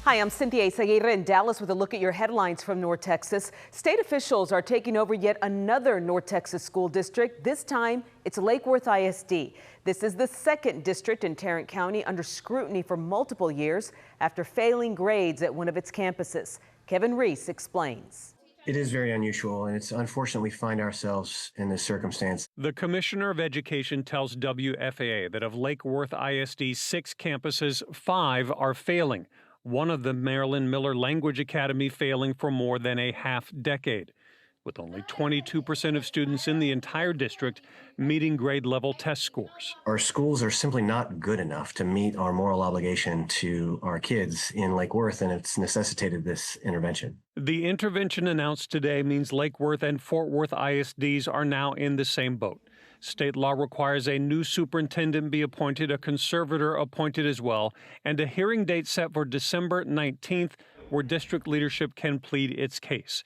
Hi, I'm Cynthia Izaguirre in Dallas with a look at your headlines from North Texas. State officials are taking over yet another North Texas school district. This time, it's Lake Worth ISD. This is the second district in Tarrant County under scrutiny for multiple years after failing grades at one of its campuses. Kevin Reese explains. It is very unusual, and it's unfortunate we find ourselves in this circumstance. The Commissioner of Education tells WFAA that of Lake Worth ISD's 6 campuses, 5 are failing. One of them, Maryland Miller Language Academy, failing for more than a half-decade, with only 22% of students in the entire district meeting grade-level test scores. Our schools are simply not good enough to meet our moral obligation to our kids in Lake Worth, and it's necessitated this intervention. The intervention announced today means Lake Worth and Fort Worth ISDs are now in the same boat. State law requires a new superintendent be appointed, a conservator appointed as well, and a hearing date set for December 19th, where district leadership can plead its case.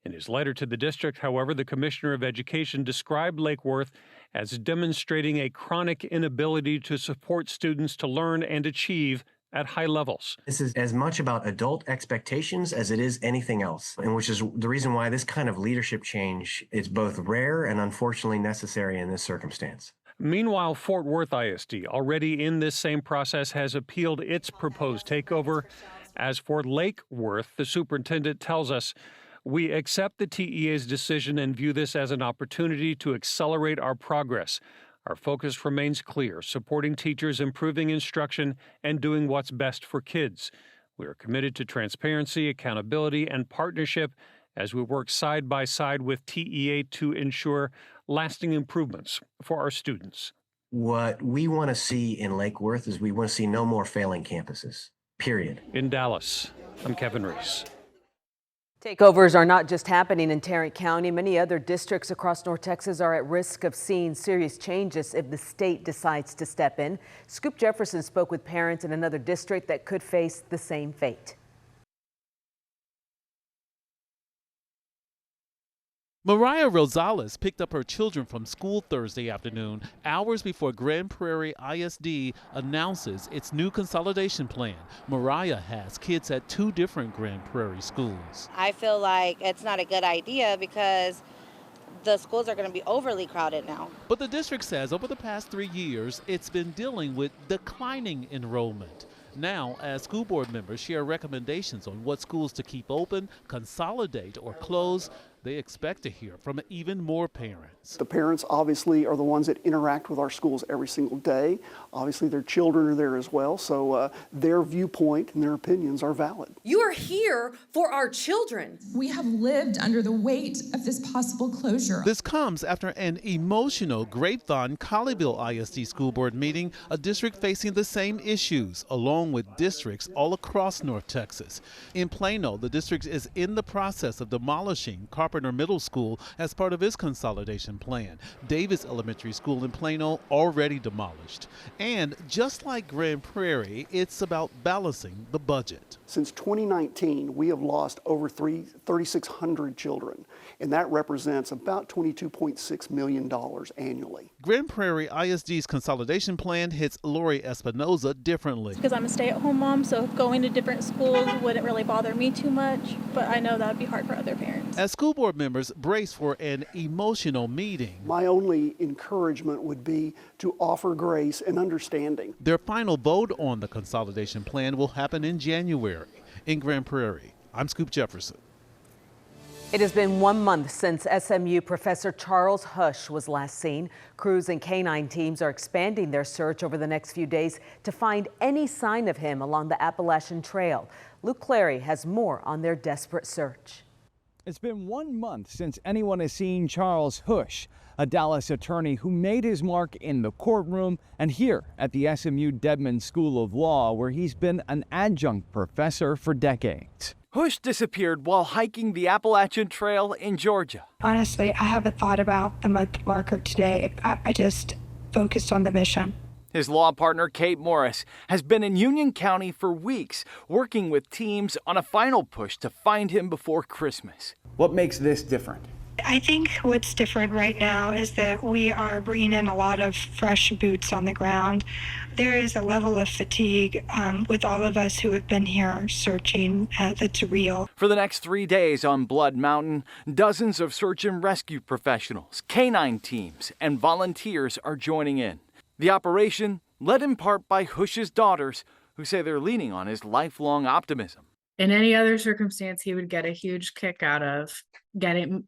In his letter to the district, however, the Commissioner of Education described Lake Worth as demonstrating a chronic inability to support students to learn and achieve at high levels. This is as much about adult expectations as it is anything else, and which is the reason why this kind of leadership change is both rare and unfortunately necessary in this circumstance. Meanwhile, Fort Worth ISD, already in this same process, has appealed its proposed takeover. As for Lake Worth, the superintendent tells us, "We accept the TEA's decision and view this as an opportunity to accelerate our progress. Our focus remains clear, supporting teachers, improving instruction, and doing what's best for kids. We are committed to transparency, accountability, and partnership as we work side by side with TEA to ensure lasting improvements for our students." What we want to see in Lake Worth is we want to see no more failing campuses, period. In Dallas, I'm Kevin Reese. Takeovers are not just happening in Tarrant County. Many other districts across North Texas are at risk of seeing serious changes if the state decides to step in. Scoop Jefferson spoke with parents in another district that could face the same fate. Mariah Rosales picked up her children from school Thursday afternoon, hours before Grand Prairie ISD announces its new consolidation plan. Mariah has kids at 2 different Grand Prairie schools. I feel like it's not a good idea because the schools are going to be overly crowded now. But the district says over the past 3 years, it's been dealing with declining enrollment. Now, as school board members share recommendations on what schools to keep open, consolidate, or close, they expect to hear from even more parents. The parents obviously are the ones that interact with our schools every single day. Obviously their children are there as well, so their viewpoint and their opinions are valid. You are here for our children. We have lived under the weight of this possible closure. This comes after an emotional Grapevine Colleyville ISD school board meeting, a district facing the same issues, along with districts all across North Texas. In Plano, the district is in the process of demolishing Carpenter Middle School as part of its consolidation plan. Davis Elementary School in Plano already demolished. And just like Grand Prairie, it's about balancing the budget. Since 2019, we have lost over 3,600 children, and that represents about $22.6 million annually. Grand Prairie ISD's consolidation plan hits Lori Espinoza differently. Because I'm a stay-at-home mom, so going to different schools wouldn't really bother me too much, but I know that would be hard for other parents. As school board members brace for an emotional meeting, my only encouragement would be to offer grace and understanding. Their final vote on the consolidation plan will happen in January. In Grand Prairie, I'm Scoop Jefferson. It has been 1 month since SMU professor Charles Hush was last seen. Crews and canine teams are expanding their search over the next few days to find any sign of him along the Appalachian Trail. Luke Clary has more on their desperate search. It's been 1 month since anyone has seen Charles Hush, a Dallas attorney who made his mark in the courtroom and here at the SMU Dedman School of Law, where he's been an adjunct professor for decades. Hush disappeared while hiking the Appalachian Trail in Georgia. Honestly, I haven't thought about the month marker today. I just focused on the mission. His law partner, Kate Morris, has been in Union County for weeks, working with teams on a final push to find him before Christmas. What makes this different? I I think what's different right now is that we are bringing in a lot of fresh boots on the ground. There is a level of fatigue with all of us who have been here searching that's real. For the next 3 days on Blood Mountain, dozens of search and rescue professionals, canine teams, and volunteers are joining in. The operation led in part by Hush's daughters, who say they're leaning on his lifelong optimism. In any other circumstance, he would get a huge kick out of getting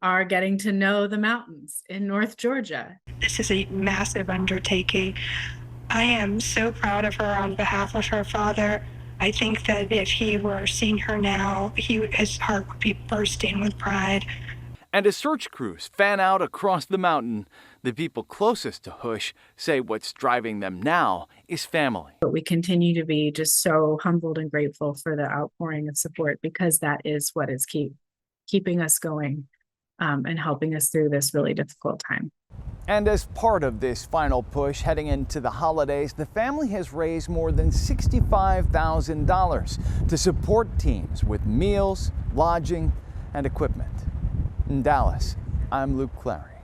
to know the mountains in North Georgia. This is a massive undertaking. I am so proud of her on behalf of her father. I think that if he were seeing her now, his heart would be bursting with pride. And as search crews fan out across the mountain, the people closest to Hush say what's driving them now is family. But we continue to be just so humbled and grateful for the outpouring of support, because that is what is keeping us going and helping us through this really difficult time. And as part of this final push heading into the holidays, the family has raised more than $65,000 to support teams with meals, lodging, and equipment. In Dallas, I'm Luke Clary.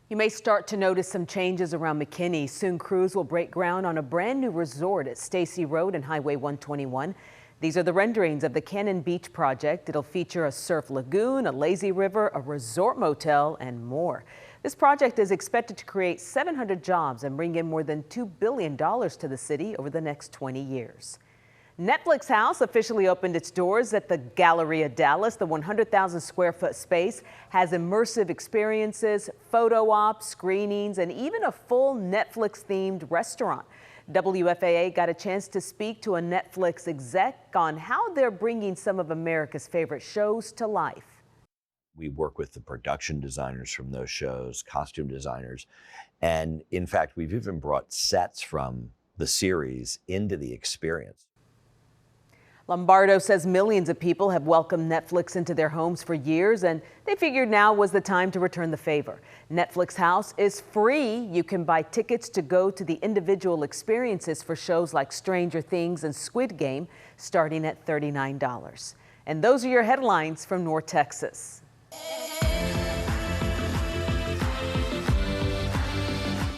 You may start to notice some changes around McKinney. Soon crews will break ground on a brand new resort at Stacy Road and Highway 121. These are the renderings of the Cannon Beach project. It'll feature a surf lagoon, a lazy river, a resort motel, and more. This project is expected to create 700 jobs and bring in more than $2 billion to the city over the next 20 years. Netflix House officially opened its doors at the Galleria Dallas. The 100,000 square foot space has immersive experiences, photo ops, screenings, and even a full Netflix themed restaurant. WFAA got a chance to speak to a Netflix exec on how they're bringing some of America's favorite shows to life. We work with the production designers from those shows, costume designers, and in fact, we've even brought sets from the series into the experience. Lombardo says millions of people have welcomed Netflix into their homes for years, and they figured now was the time to return the favor. Netflix House is free. You can buy tickets to go to the individual experiences for shows like Stranger Things and Squid Game, starting at $39. And those are your headlines from North Texas.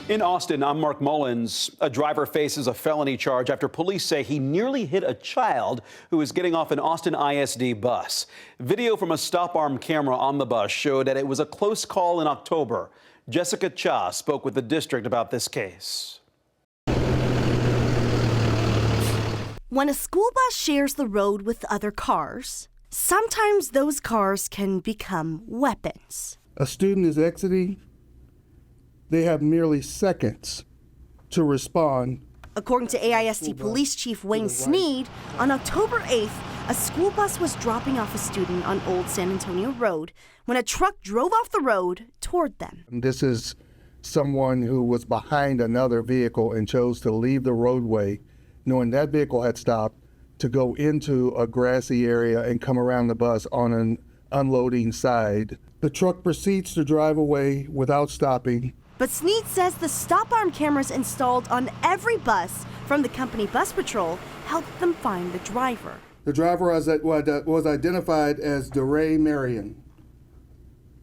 In Austin, I'm Mark Mullins. A driver faces a felony charge after police say he nearly hit a child who was getting off an Austin ISD bus. Video from a stop arm camera on the bus showed that it was a close call in October. Jessica Cha spoke with the district about this case. When a school bus shares the road with other cars, sometimes those cars can become weapons. A student is exiting. They have merely seconds to respond. According to AISD Police Chief Wayne Sneed, on October 8th, a school bus was dropping off a student on Old San Antonio Road when a truck drove off the road toward them. This is someone who was behind another vehicle and chose to leave the roadway, knowing that vehicle had stopped, to go into a grassy area and come around the bus on an unloading side. The truck proceeds to drive away without stopping. But Sneed says the stop arm cameras installed on every bus from the company bus patrol helped them find the driver. The driver was identified as DeRay Marion,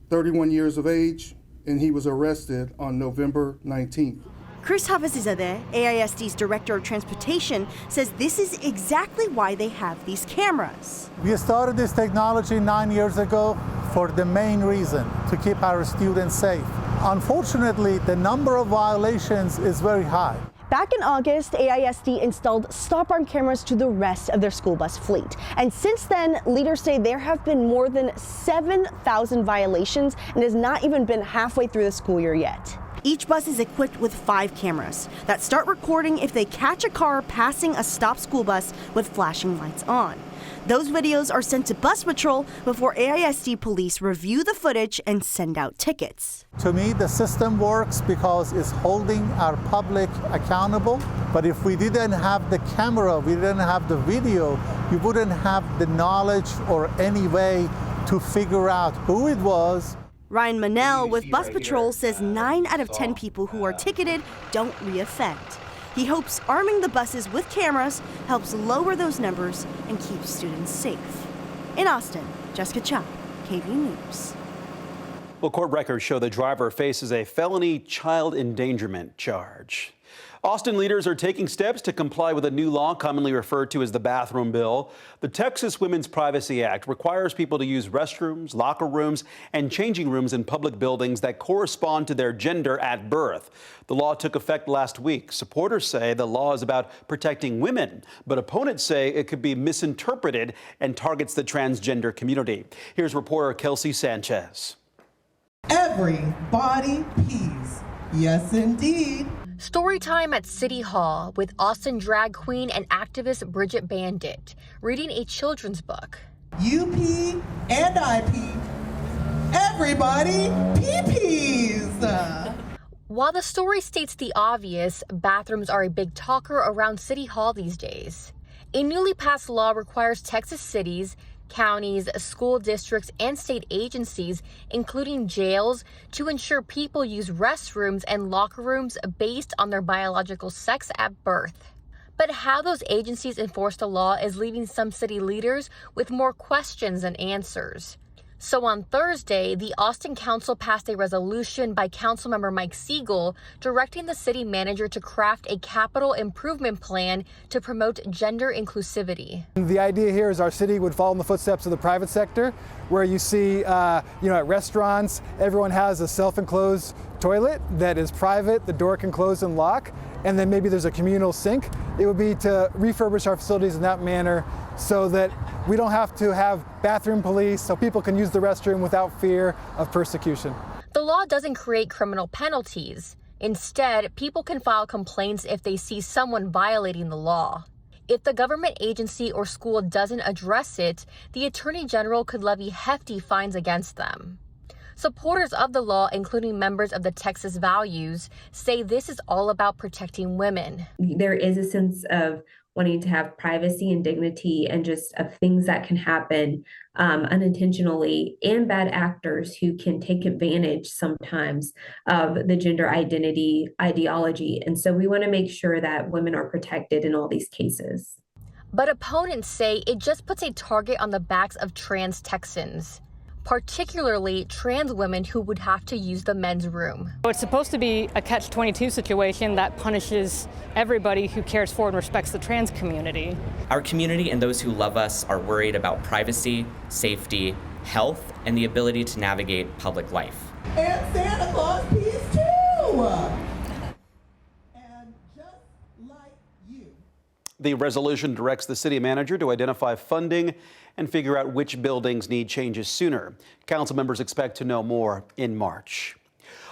31 years of age, and he was arrested on November 19th. Chris Havazizadeh, AISD's Director of Transportation, says this is exactly why they have these cameras. We started this technology 9 years ago for the main reason, to keep our students safe. Unfortunately, the number of violations is very high. Back in August, AISD installed stop arm cameras to the rest of their school bus fleet. And since then, leaders say there have been more than 7,000 violations and has not even been halfway through the school year yet. Each bus is equipped with 5 cameras that start recording if they catch a car passing a stopped school bus with flashing lights on. Those videos are sent to bus patrol before AISD police review the footage and send out tickets. To me, the system works because it's holding our public accountable. But if we didn't have the camera, we didn't have the video, we wouldn't have the knowledge or any way to figure out who it was. Ryan Manel with Bus Patrol says 9 out of 10 people who are ticketed don't reoffend. He hopes arming the buses with cameras helps lower those numbers and keep students safe. In Austin, Jessica Cha, KV News. Well, court records show the driver faces a felony child endangerment charge. Austin leaders are taking steps to comply with a new law commonly referred to as the bathroom bill. The Texas Women's Privacy Act requires people to use restrooms, locker rooms, and changing rooms in public buildings that correspond to their gender at birth. The law took effect last week. Supporters say the law is about protecting women, but opponents say it could be misinterpreted and targets the transgender community. Here's reporter Kelsey Sanchez. Everybody pees. Yes, indeed. Story time at City Hall with Austin drag queen and activist Bridget Bandit reading a children's book. You pee and I pee. Everybody pee-pees. While the story states the obvious, bathrooms are a big talker around City Hall these days. A newly passed law requires Texas cities, counties, school districts, and state agencies, including jails, to ensure people use restrooms and locker rooms based on their biological sex at birth. But how those agencies enforce the law is leaving some city leaders with more questions than answers. So on Thursday, the Austin Council passed a resolution by Councilmember Mike Siegel directing the city manager to craft a capital improvement plan to promote gender inclusivity. The idea here is our city would follow in the footsteps of the private sector, where you see, at restaurants, everyone has a self-enclosed toilet that is private, the door can close and lock, and then maybe there's a communal sink. It would be to refurbish our facilities in that manner so that we don't have to have bathroom police, so people can use the restroom without fear of persecution. The law doesn't create criminal penalties. Instead, people can file complaints if they see someone violating the law. If the government agency or school doesn't address it, the Attorney General could levy hefty fines against them. Supporters of the law, including members of the Texas Values, say this is all about protecting women. There is a sense of wanting to have privacy and dignity and just of things that can happen unintentionally, and bad actors who can take advantage sometimes of the gender identity ideology. And so we want to make sure that women are protected in all these cases. But opponents say it just puts a target on the backs of trans Texans, particularly trans women who would have to use the men's room. It's supposed to be a catch-22 situation that punishes everybody who cares for and respects the trans community. Our community and those who love us are worried about privacy, safety, health, and the ability to navigate public life. And Santa Claus pees too. And just like you. The resolution directs the city manager to identify funding and figure out which buildings need changes sooner. Council members expect to know more in March.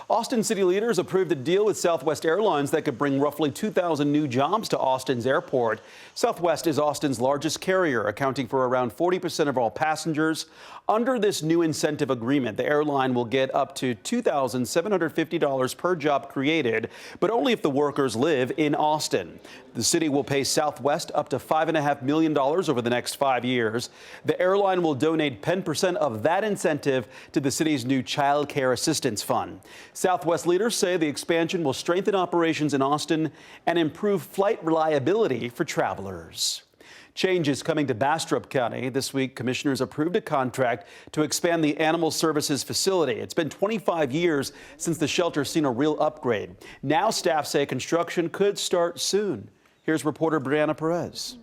Austin city leaders approved a deal with Southwest Airlines that could bring roughly 2,000 new jobs to Austin's airport. Southwest is Austin's largest carrier, accounting for around 40% of all passengers. Under this new incentive agreement, the airline will get up to $2,750 per job created, but only if the workers live in Austin. The city will pay Southwest up to $5.5 million over the next 5 years. The airline will donate 10% of that incentive to the city's new Child Care Assistance Fund. Southwest leaders say the expansion will strengthen operations in Austin and improve flight reliability for travelers. Changes coming to Bastrop County. This week, commissioners approved a contract to expand the Animal Services facility. It's been 25 years since the shelter's seen a real upgrade. Now staff say construction could start soon. Here's reporter Brianna Perez.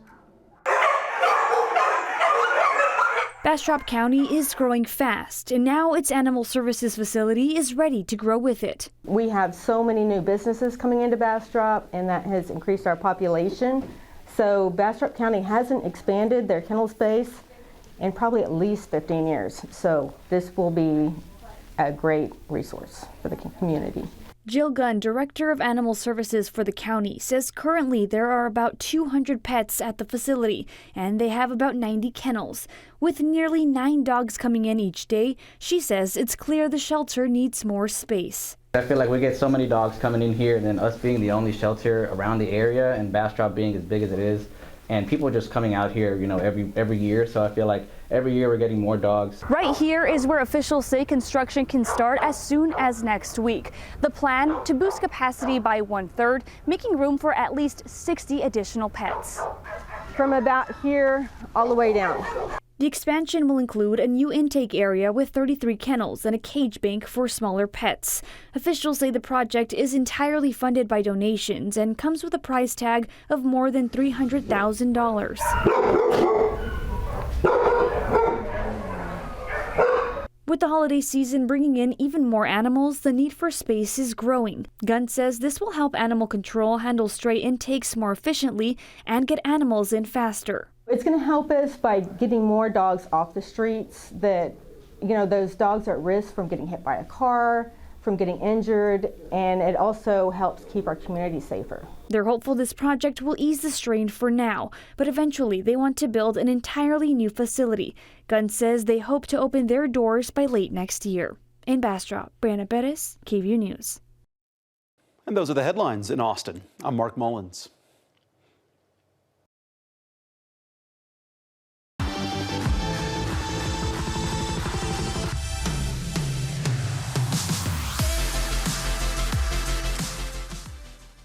Bastrop County is growing fast, and now its Animal Services facility is ready to grow with it. We have so many new businesses coming into Bastrop, and that has increased our population. So Bastrop County hasn't expanded their kennel space in probably at least 15 years. So this will be a great resource for the community. Jill Gunn, Director of Animal Services for the county, says currently there are about 200 pets at the facility, and they have about 90 kennels. With nearly 9 dogs coming in each day, she says it's clear the shelter needs more space. I feel like we get so many dogs coming in here, and then us being the only shelter around the area, and Bastrop being as big as it is, and people just coming out here, every year. So I feel like every year we're getting more dogs. Right here is where officials say construction can start as soon as next week. The plan to boost capacity by 1/3, making room for at least 60 additional pets. From about here all the way down. The expansion will include a new intake area with 33 kennels and a cage bank for smaller pets. Officials say the project is entirely funded by donations and comes with a price tag of more than $300,000. With the holiday season bringing in even more animals, the need for space is growing. Gunn says this will help animal control handle stray intakes more efficiently and get animals in faster. It's going to help us by getting more dogs off the streets that, those dogs are at risk from getting hit by a car, from getting injured, and it also helps keep our community safer. They're hopeful this project will ease the strain for now, but eventually they want to build an entirely new facility. Gunn says they hope to open their doors by late next year. In Bastrop, Brianna Perez, KVUE News. And those are the headlines in Austin. I'm Mark Mullins.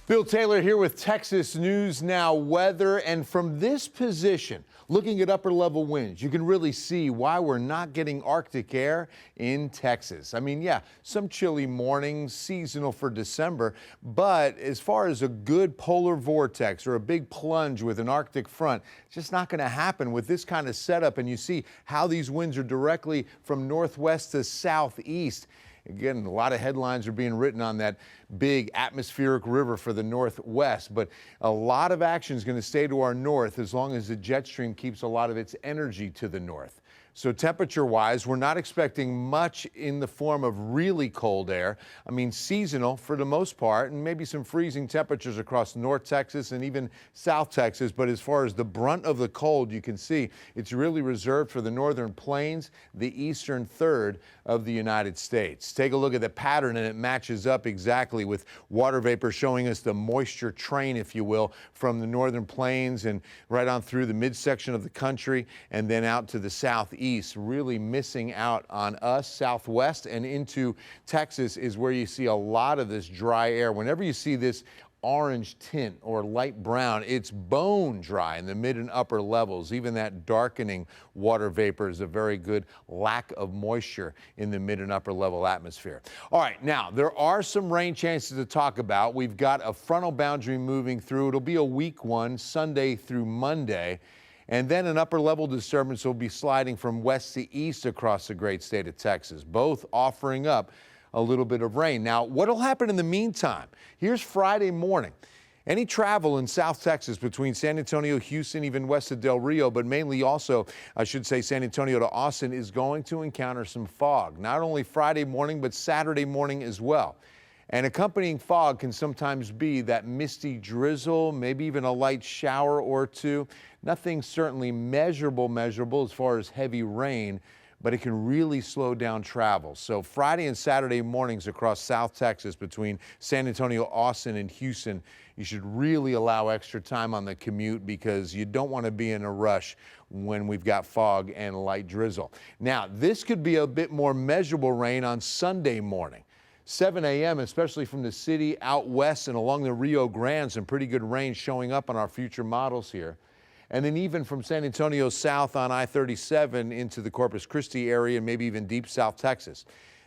Bill Taylor here with Texas News Now weather, and from this position, looking at upper level winds, you can really see why we're not getting Arctic air in Texas. I mean, yeah, some chilly mornings, seasonal for December, but as far as a good polar vortex or a big plunge with an Arctic front, it's just not going to happen with this kind of setup. And you see how these winds are directly from northwest to southeast. Again, a lot of headlines are being written on that big atmospheric river for the northwest, but a lot of action is going to stay to our north as long as the jet stream keeps a lot of its energy to the north. So temperature-wise, we're not expecting much in the form of really cold air. I mean, seasonal for the most part, and maybe some freezing temperatures across North Texas and even South Texas. But as far as the brunt of the cold, you can see it's really reserved for the northern plains, the eastern third of the United States. Take a look at the pattern, and it matches up exactly with water vapor showing us the moisture train, if you will, from the northern plains and right on through the midsection of the country and then out to the southeast. Really missing out on us. Southwest and into Texas is where you see a lot of this dry air. Whenever you see this orange tint or light brown, it's bone dry in the mid and upper levels. Even that darkening water vapor is a very good lack of moisture in the mid and upper level atmosphere. All right, now there are some rain chances to talk about. We've got a frontal boundary moving through. It'll be a weak one Sunday through Monday. And then an upper level disturbance will be sliding from west to east across the great state of Texas, both offering up a little bit of rain. Now, what will happen in the meantime? Here's Friday morning. Any travel in South Texas between San Antonio, Houston, even west of Del Rio, but mainly also, I should say, San Antonio to Austin is going to encounter some fog, not only Friday morning, but Saturday morning as well. And accompanying fog can sometimes be that misty drizzle, maybe even a light shower or two. Nothing certainly measurable as far as heavy rain, but it can really slow down travel. So Friday and Saturday mornings across South Texas between San Antonio, Austin, and Houston, you should really allow extra time on the commute because you don't want to be in a rush when we've got fog and light drizzle. Now, this could be a bit more measurable rain on Sunday morning. 7 a.m., especially from the city out west and along the Rio Grande, some pretty good rain showing up on our future models here. And then even from San Antonio south on I-37 into the Corpus Christi area and maybe even deep South Texas.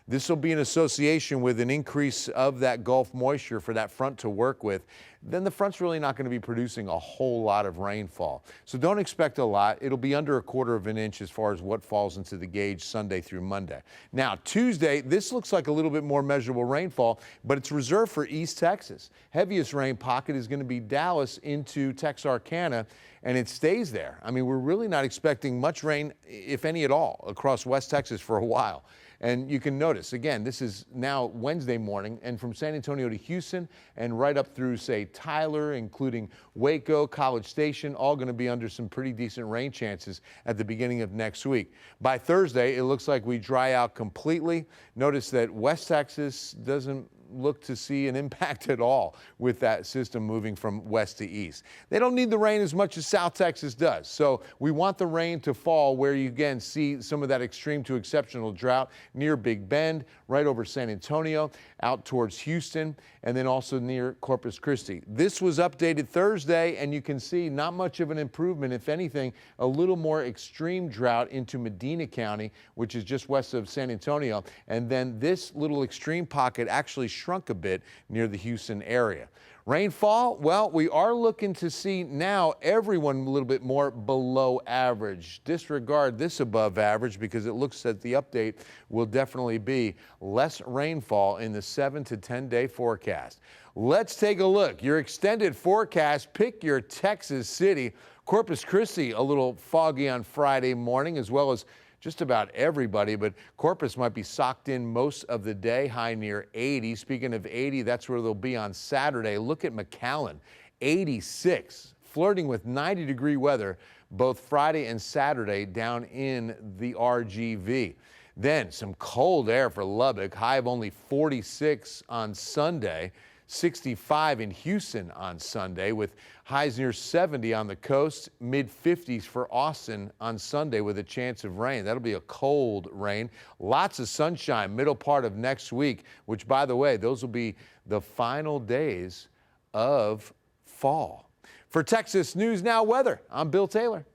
This will be in association with an increase of that Gulf moisture for that front to work with. Then the front's really not going to be producing a whole lot of rainfall. So don't expect a lot. It'll be under a quarter of an inch as far as what falls into the gauge Sunday through Monday. Now, Tuesday, this looks like a little bit more measurable rainfall, but it's reserved for East Texas. Heaviest rain pocket is going to be Dallas into Texarkana, and it stays there. I mean, we're really not expecting much rain, if any at all, across West Texas for a while. And you can notice, again, this is now Wednesday morning, and from San Antonio to Houston and right up through, say, Tyler, including Waco, College Station, all going to be under some pretty decent rain chances at the beginning of next week. By Thursday, it looks like we dry out completely. Notice that West Texas doesn't look to see an impact at all with that system moving from west to east. They don't need the rain as much as South Texas does. So we want the rain to fall where you again see some of that extreme to exceptional drought near Big Bend, right over San Antonio, out towards Houston, and then also near Corpus Christi. This was updated Thursday, and you can see not much of an improvement. If anything, a little more extreme drought into Medina County, which is just west of San Antonio. And then this little extreme pocket actually shrunk a bit near the Houston area. Rainfall, well, we are looking to see now everyone a little bit more below average. Disregard this above average because it looks that the update will definitely be less rainfall in the 7 to 10 day forecast. Let's take a look. Your extended forecast, pick your Texas city. Corpus Christi, a little foggy on Friday morning, as well as just about everybody, but Corpus might be socked in most of the day, high near 80. Speaking of 80, that's where they'll be on Saturday. Look at McAllen, 86, flirting with 90-degree weather both Friday and Saturday down in the RGV. Then some cold air for Lubbock, high of only 46 on Sunday. 65 in Houston on Sunday with highs near 70 on the coast, mid-50s for Austin on Sunday with a chance of rain. That'll be a cold rain. Lots of sunshine middle part of next week, which, by the way, those will be the final days of fall. For Texas News Now Weather, I'm Bill Taylor.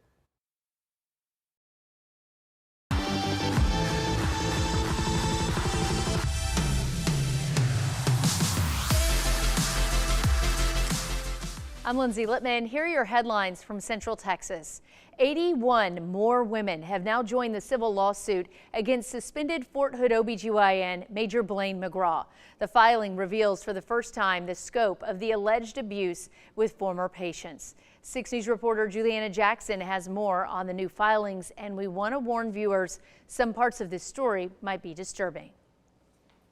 I'm Lindsay Littman. Here are your headlines from Central Texas. 81 more women have now joined the civil lawsuit against suspended Fort Hood OBGYN Major Blaine McGraw. The filing reveals for the first time the scope of the alleged abuse with former patients. 6 News reporter Juliana Jackson has more on the new filings, and we want to warn viewers some parts of this story might be disturbing.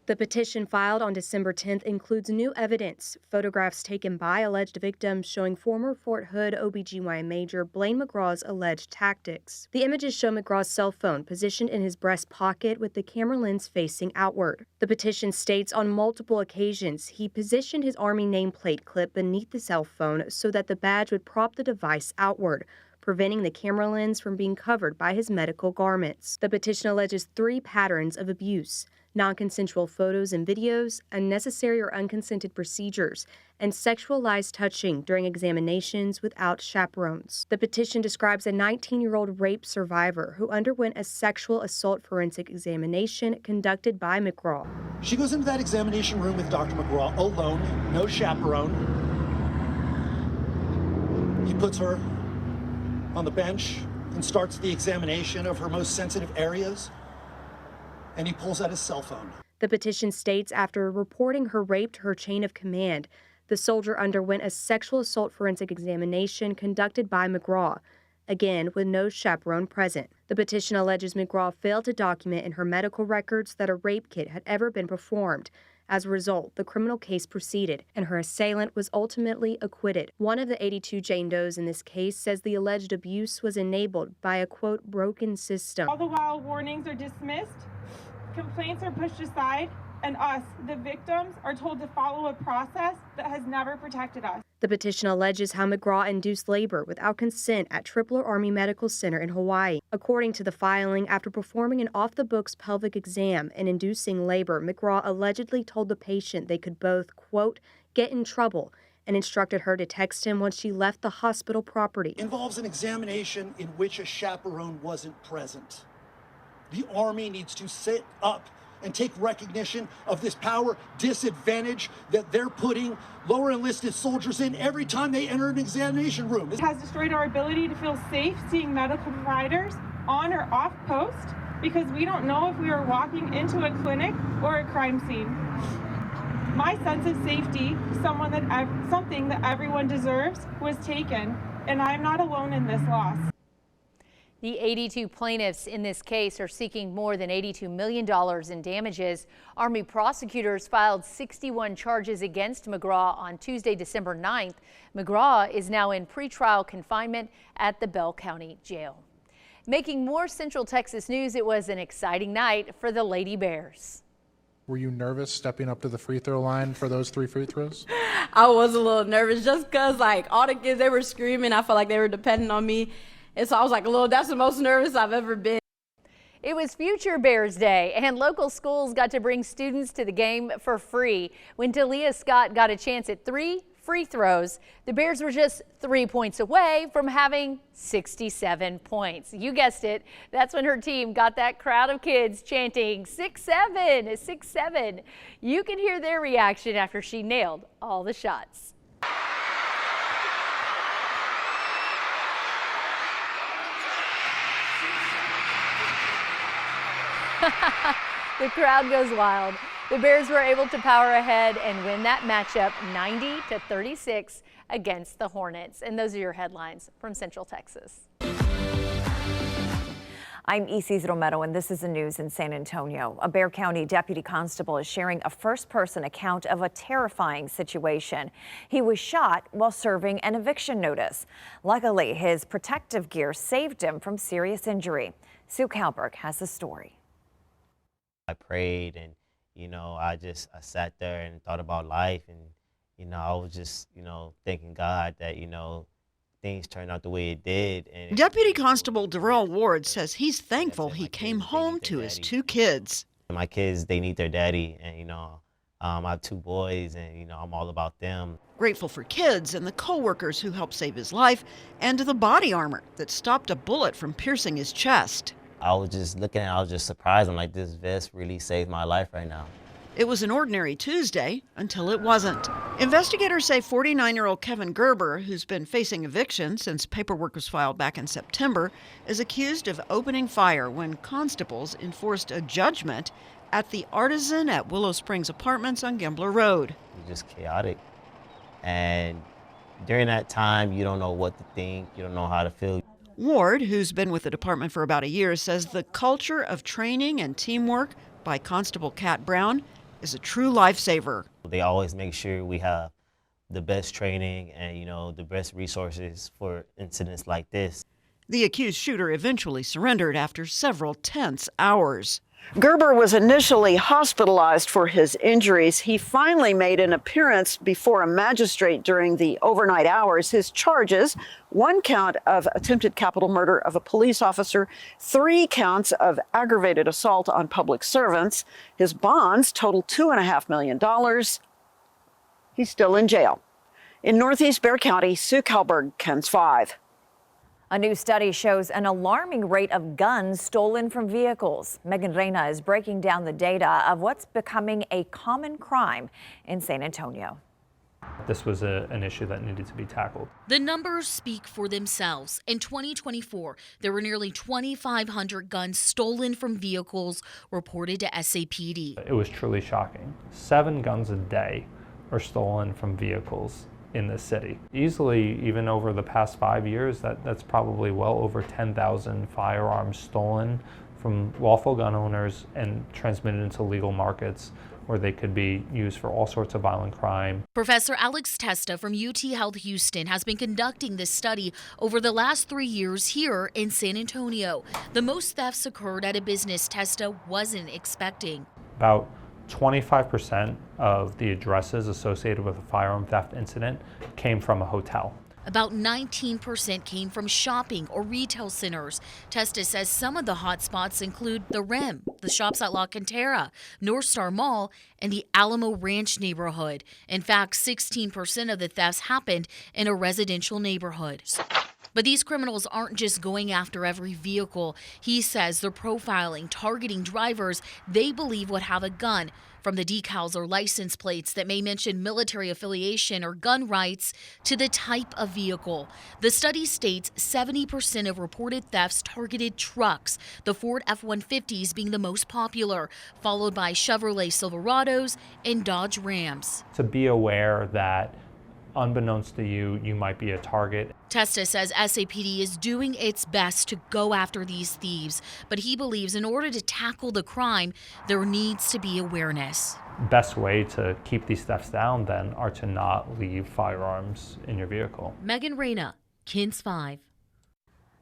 The petition filed on December 10th includes new evidence, photographs taken by alleged victims showing former Fort Hood OBGYN Major Blaine McGraw's alleged tactics. The images show McGraw's cell phone positioned in his breast pocket with the camera lens facing outward. The petition states on multiple occasions he positioned his Army nameplate clip beneath the cell phone so that the badge would prop the device outward, preventing the camera lens from being covered by his medical garments. The petition alleges 3 patterns of abuse: non-consensual photos and videos, unnecessary or unconsented procedures, and sexualized touching during examinations without chaperones. The petition describes a 19-year-old rape survivor who underwent a sexual assault forensic examination conducted by McGraw. She goes into that examination room with Dr. McGraw alone, no chaperone. He puts her on the bench and starts the examination of her most sensitive areas, and he pulls out his cell phone. The petition states after reporting her rape to her chain of command, the soldier underwent a sexual assault forensic examination conducted by McGraw, again with no chaperone present. The petition alleges McGraw failed to document in her medical records that a rape kit had ever been performed. As a result, the criminal case proceeded, and her assailant was ultimately acquitted. One of the 82 Jane Does in this case says the alleged abuse was enabled by a, quote, broken system. All the while warnings are dismissed, complaints are pushed aside, and us, the victims, are told to follow a process that has never protected us. The petition alleges how McGraw induced labor without consent at Tripler Army Medical Center in Hawaii. According to the filing, after performing an off-the-books pelvic exam and inducing labor, McGraw allegedly told the patient they could both, quote, get in trouble, and instructed her to text him once she left the hospital property. Involves an examination in which a chaperone wasn't present. The Army needs to sit up and take recognition of this power disadvantage that they're putting lower enlisted soldiers in every time they enter an examination room. It has destroyed our ability to feel safe seeing medical providers on or off post because we don't know if we are walking into a clinic or a crime scene. My sense of safety, something that everyone deserves, was taken, and I'm not alone in this loss. The 82 plaintiffs in this case are seeking more than $82 million in damages. Army prosecutors filed 61 charges against McGraw on Tuesday, December 9th. McGraw is now in pretrial confinement at the Bell County Jail. Making more Central Texas news, it was an exciting night for the Lady Bears. Were you nervous stepping up to the free throw line for those 3 free throws? I was a little nervous just because, like, all the kids, they were screaming. I felt like they were depending on me. And so I was like that's the most nervous I've ever been. It was Future Bears Day, and local schools got to bring students to the game for free. When Talia Scott got a chance at 3 free throws, the Bears were just 3 points away from having 67 points. You guessed it. That's when her team got that crowd of kids chanting 6-7, 6-7. You can hear their reaction after she nailed all the shots. The crowd goes wild. The Bears were able to power ahead and win that matchup 90-36 against the Hornets. And those are your headlines from Central Texas. I'm Isis Romero, and this is the news in San Antonio. A Bexar County deputy constable is sharing a first-person account of a terrifying situation. He was shot while serving an eviction notice. Luckily, his protective gear saved him from serious injury. Sue Kalberg has the story. I prayed and, I sat there and thought about life and, I was just, thanking God that, things turned out the way it did. And Deputy Constable Darrell Ward says he's thankful he came home to his 2 kids. My kids, they need their daddy and, I have 2 boys and, I'm all about them. Grateful for kids and the co-workers who helped save his life and the body armor that stopped a bullet from piercing his chest. I was just looking at it, I was just surprised. I'm like, this vest really saved my life right now. It was an ordinary Tuesday until it wasn't. Investigators say 49-year-old Kevin Gerber, who's been facing eviction since paperwork was filed back in September, is accused of opening fire when constables enforced a judgment at the Artisan at Willow Springs Apartments on Gambler Road. It was just chaotic. And during that time, you don't know what to think, you don't know how to feel. Ward, who's been with the department for about a year, says the culture of training and teamwork by Constable Kat Brown is a true lifesaver. They always make sure we have the best training and, the best resources for incidents like this. The accused shooter eventually surrendered after several tense hours. Gerber was initially hospitalized for his injuries. He finally made an appearance before a magistrate during the overnight hours. His charges: 1 count of attempted capital murder of a police officer, 3 counts of aggravated assault on public servants. His bonds total $2.5 million. He's still in jail. In Northeast Bexar County, Sue Kalberg, KENS 5. A new study shows an alarming rate of guns stolen from vehicles. Megan Reyna is breaking down the data of what's becoming a common crime in San Antonio. This was an issue that needed to be tackled. The numbers speak for themselves. In 2024, there were nearly 2,500 guns stolen from vehicles reported to SAPD. It was truly shocking. 7 guns a day are stolen from vehicles in the city. Easily, even over the past 5 years, that's probably well over 10,000 firearms stolen from lawful gun owners and transmitted into legal markets where they could be used for all sorts of violent crime. Professor Alex Testa from UT Health Houston has been conducting this study over the last 3 years here in San Antonio. The most thefts occurred at a business Testa wasn't expecting. About 25% of the addresses associated with a firearm theft incident came from a hotel. About 19% came from shopping or retail centers. Testa says some of the hot spots include the Rim, the shops at La Cantera, North Star Mall, and the Alamo Ranch neighborhood. In fact, 16% of the thefts happened in a residential neighborhood. But these criminals aren't just going after every vehicle. He says they're profiling, targeting drivers they believe would have a gun, from the decals or license plates that may mention military affiliation or gun rights to the type of vehicle. The study states 70% of reported thefts targeted trucks, the Ford F-150s being the most popular, followed by Chevrolet Silverados and Dodge Rams. To be aware that unbeknownst to you, you might be a target. Testa says SAPD is doing its best to go after these thieves, but he believes in order to tackle the crime, there needs to be awareness. Best way to keep these thefts down then are to not leave firearms in your vehicle. Megan Reyna, KENS 5.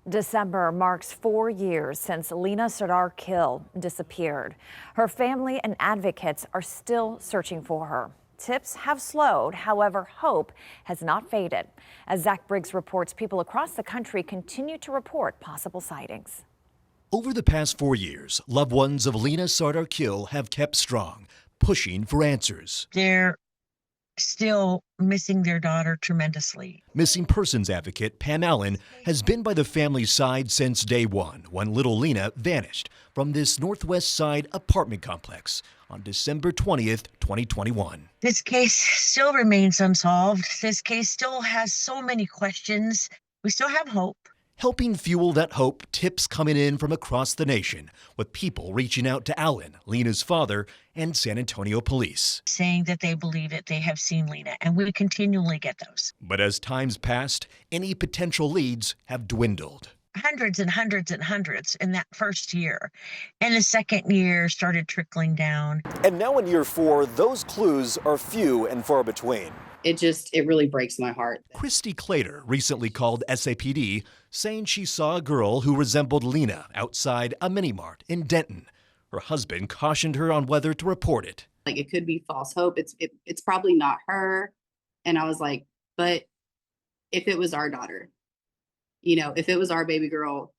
December marks 4 years since Lena Sardar Khil disappeared. Her family and advocates are still searching for her. Tips have slowed, however, hope has not faded. As Zach Briggs reports, people across the country continue to report possible sightings. Over the past 4 years, loved ones of Lena Sardar Khil have kept strong, pushing for answers. They're still missing their daughter tremendously. Missing persons advocate Pam Allen has been by the family's side since day one, when little Lena vanished from this Northwest Side apartment complex on December 20th, 2021. This case still remains unsolved. This case still has so many questions. We still have hope. Helping fuel that hope, tips coming in from across the nation, with people reaching out to Allen, Lena's father, and San Antonio police, saying that they believe that they have seen Lena, and we continually get those. But as time's passed, any potential leads have dwindled. Hundreds and hundreds and hundreds in that first year. And the second year started trickling down. And now in year 4, those clues are few and far between. It really breaks my heart. Christy Clater recently called SAPD, saying she saw a girl who resembled Lena outside a mini-mart in Denton. Her husband cautioned her on whether to report it. Like, it could be false hope. It's probably not her. And I was like, but if it was our daughter, if it was our baby girl,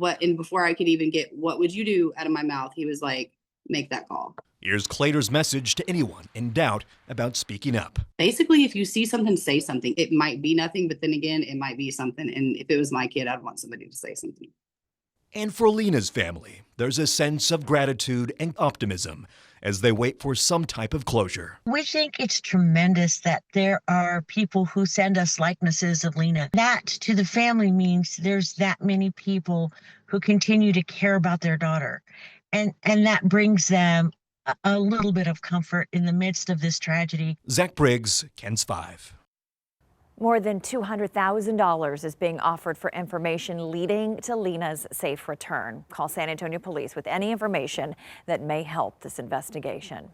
and before I could even get, what would you do out of my mouth? He was like, make that call. Here's Clater's message to anyone in doubt about speaking up. Basically, if you see something, say something. It might be nothing, but then again, it might be something. And if it was my kid, I'd want somebody to say something. And for Lena's family, there's a sense of gratitude and optimism as they wait for some type of closure. We think it's tremendous that there are people who send us likenesses of Lena. That to the family means there's that many people who continue to care about their daughter. And that brings them a little bit of comfort in the midst of this tragedy. Zach Briggs, KENS 5. More than $200,000 is being offered for information leading to Lena's safe return. Call San Antonio Police with any information that may help this investigation.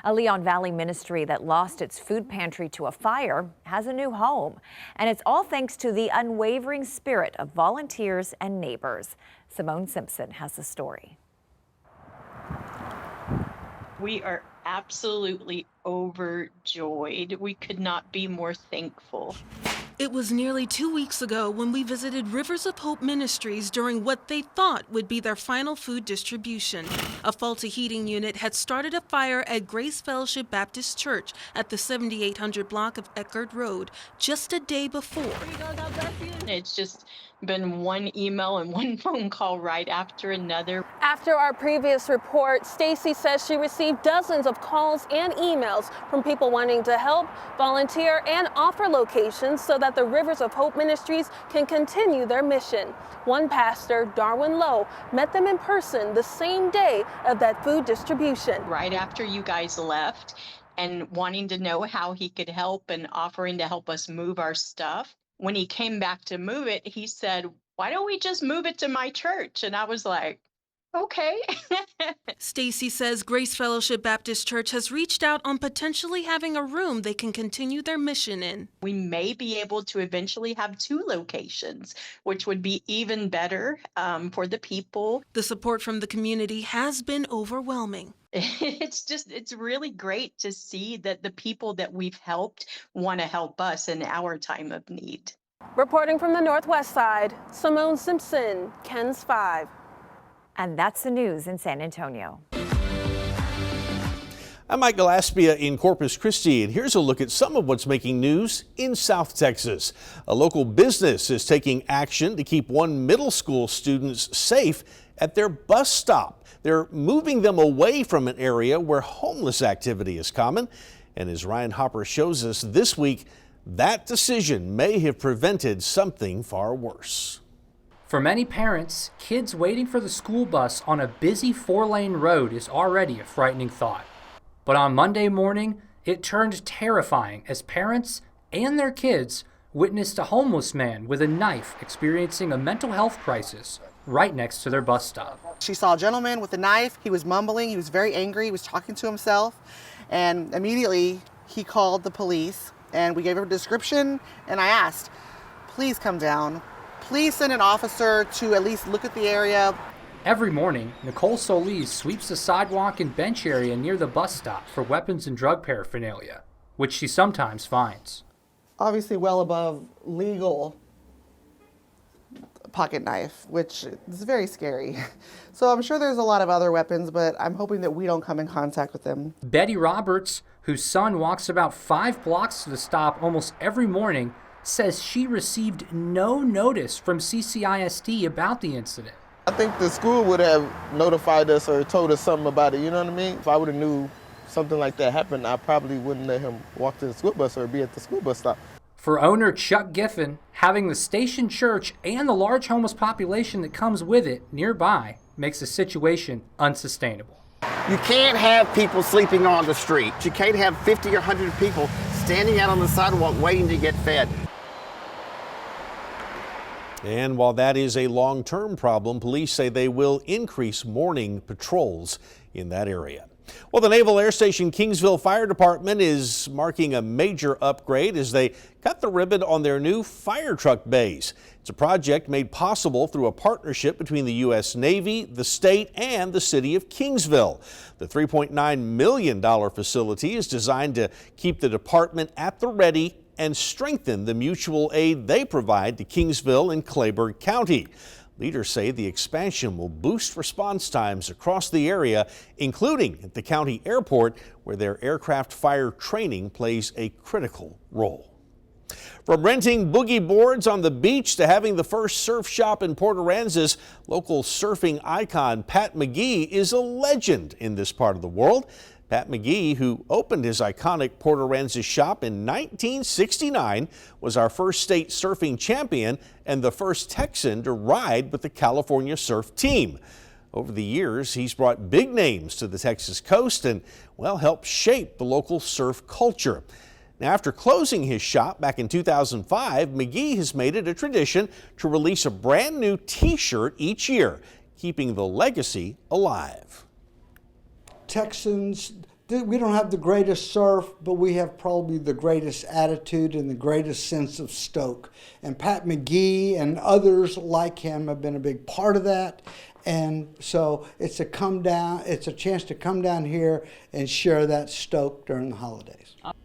A Leon Valley ministry that lost its food pantry to a fire has a new home, and it's all thanks to the unwavering spirit of volunteers and neighbors. Simone Simpson has the story. We are absolutely overjoyed. We could not be more thankful. It was nearly 2 weeks ago when we visited Rivers of Hope Ministries during what they thought would be their final food distribution. A faulty heating unit had started a fire at Grace Fellowship Baptist Church at the 7800 block of Eckerd Road just a day before. It's just been one email and one phone call right after another. After our previous report, Stacy says she received dozens of calls and emails from people wanting to help, volunteer, and offer locations so that the Rivers of Hope Ministries can continue their mission. One pastor, Darwin Lowe, met them in person the same day of that food distribution. Right after you guys left and wanting to know how he could help and offering to help us move our stuff. When he came back to move it, he said, why don't we just move it to my church? And I was like, okay. Stacy says Grace Fellowship Baptist Church has reached out on potentially having a room they can continue their mission in. We may be able to eventually have 2 locations, which would be even better for the people. The support from the community has been overwhelming. It's really great to see that the people that we've helped want to help us in our time of need. Reporting from the Northwest Side, Simone Simpson, KENS 5. And that's the news in San Antonio. I'm Mike Gillespie in Corpus Christi, and here's a look at some of what's making news in South Texas. A local business is taking action to keep one middle school student safe at their bus stop. They're moving them away from an area where homeless activity is common. And as Ryan Hopper shows us this week, that decision may have prevented something far worse. For many parents, kids waiting for the school bus on a busy 4-lane road is already a frightening thought. But on Monday morning, it turned terrifying as parents and their kids witnessed a homeless man with a knife experiencing a mental health crisis right next to their bus stop. She saw a gentleman with a knife. He was mumbling. He was very angry. He was talking to himself. And immediately he called the police and we gave her a description. And I asked, please come down. please send an officer to at least look at the area. Every morning, Nicole Solis sweeps the sidewalk and bench area near the bus stop for weapons and drug paraphernalia, which she sometimes finds. Obviously well above legal pocket knife, which is very scary. So I'm sure there's a lot of other weapons, but I'm hoping that we don't come in contact with them. Betty Roberts, whose son walks about 5 blocks to the stop almost every morning, says she received no notice from CCISD about the incident. I think the school would have notified us or told us something about it, you know what I mean? If I would have knew something like that happened, I probably wouldn't let him walk to the school bus or be at the school bus stop. For owner Chuck Giffen, having the station church and the large homeless population that comes with it nearby makes the situation unsustainable. You can't have people sleeping on the street. You can't have 50 or 100 people standing out on the sidewalk waiting to get fed. And while that is a long-term problem, police say they will increase morning patrols in that area. Well, the Naval Air Station Kingsville Fire Department is marking a major upgrade as they cut the ribbon on their new fire truck bays. It's a project made possible through a partnership between the U.S. Navy, the state, and the city of Kingsville. The $3.9 million facility is designed to keep the department at the ready and strengthen the mutual aid they provide to Kingsville and Clayburgh County. Leaders say the expansion will boost response times across the area, including at the county airport, where their aircraft fire training plays a critical role. From renting boogie boards on the beach to having the first surf shop in Port Aransas, local surfing icon Pat McGee is a legend in this part of the world. Pat McGee, who opened his iconic Port Aransas shop in 1969, was our first state surfing champion and the first Texan to ride with the California surf team. Over the years, he's brought big names to the Texas coast and, well, helped shape the local surf culture. Now, after closing his shop back in 2005, McGee has made it a tradition to release a brand new T-shirt each year, keeping the legacy alive. Texans, we don't have the greatest surf, but we have probably the greatest attitude and the greatest sense of stoke. And Pat McGee and others like him have been a big part of that. And so it's a chance to come down here and share that stoke during the holidays. All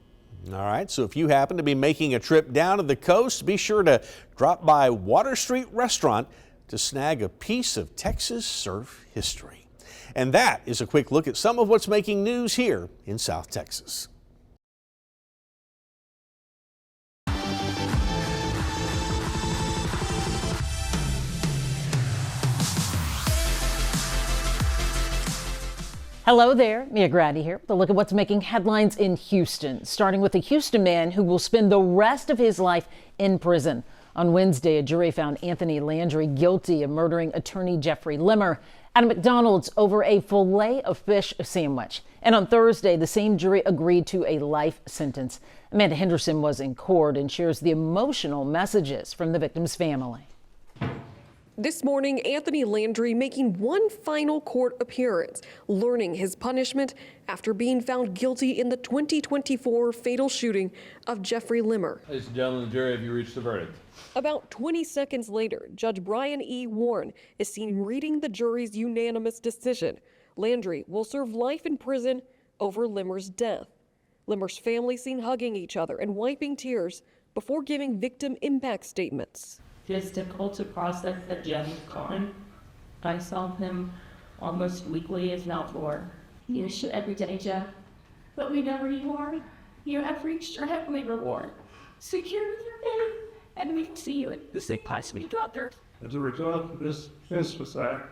right, so if you happen to be making a trip down to the coast, be sure to drop by Water Street Restaurant to snag a piece of Texas surf history. And that is a quick look at some of what's making news here in South Texas. Hello there, Mia Grady here. The look at what's making headlines in Houston, starting with a Houston man who will spend the rest of his life in prison. On Wednesday, a jury found Anthony Landry guilty of murdering attorney Jeffrey Limmer at a McDonald's over a filet-o-fish sandwich. And on Thursday, the same jury agreed to a life sentence. Amanda Henderson was in court and shares the emotional messages from the victim's family. This morning, Anthony Landry making one final court appearance, learning his punishment after being found guilty in the 2024 fatal shooting of Jeffrey Limmer. Ladies and gentlemen of the jury, have you reached the verdict? About 20 seconds later, Judge Brian E. Warren is seen reading the jury's unanimous decision. Landry will serve life in prison over Limmer's death. Limmer's family seen hugging each other and wiping tears before giving victim impact statements. It's difficult to process that Jeff is gone. I saw him almost weekly, if not more. You should every day, Jeff. But we know where you are. You have reached your heavenly reward. Secure with your faith, and we can see you in the same place we got there. As a result of this senseless act,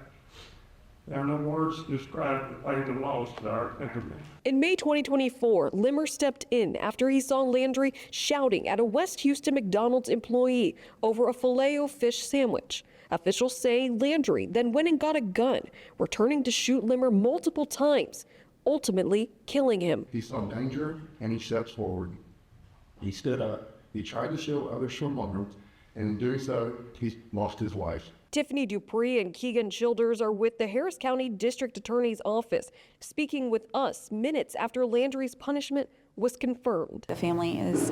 there are no words to describe the pain loss that our countrymen. In May 2024, Limmer stepped in after he saw Landry shouting at a West Houston McDonald's employee over a filet-o-fish sandwich. Officials say Landry then went and got a gun, returning to shoot Limmer multiple times, ultimately killing him. He saw danger and he stepped forward. He stood up. He tried to show others from harm, and in doing so, he lost his wife. Tiffany Dupree and Keegan Childers are with the Harris County District Attorney's Office, speaking with us minutes after Landry's punishment was confirmed. The family is